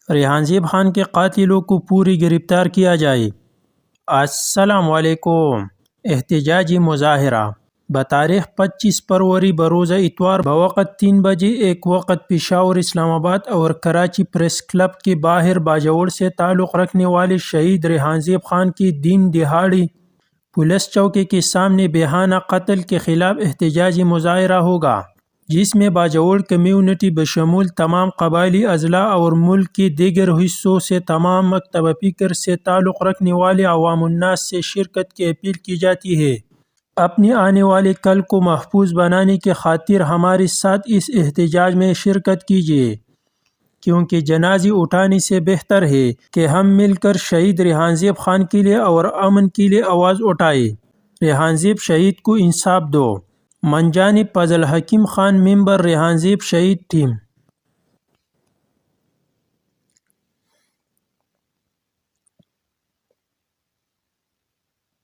ریحان زیب خان کے قاتلوں کو پوری گرفتار کیا جائے۔ السلام علیکم۔ احتجاجی مظاہرہ بتاریخ 25 فروری بروز اتوار بوقت 3 بجے ایک وقت پشاور، اسلام آباد اور کراچی پریس کلب کے باہر باجوڑ سے تعلق رکھنے والے شہید ریحان زیب خان کی دن دہاڑے پولیس چوکی کے سامنے بے-خانہ قتل کے خلاف احتجاجی مظاہرہ ہوگا، جس میں باجوڑ کمیونٹی بشمول تمام قبائلی اضلاع اور ملک کے دیگر حصوں سے تمام مکتب فکر سے تعلق رکھنے والے عوام الناس سے شرکت کی اپیل کی جاتی ہے۔ اپنے آنے والے کل کو محفوظ بنانے کی خاطر ہمارے ساتھ اس احتجاج میں شرکت کیجیے، کیونکہ جنازے اٹھانے سے بہتر ہے کہ ہم مل کر شہید ریحان زیب خان کے لیے اور امن کے لیے آواز اٹھائیں۔ ریحان زیب شہید کو انصاف دو۔ من جانب فضل حکیم خان، ممبر ریحان زیب شہید ٹیم۔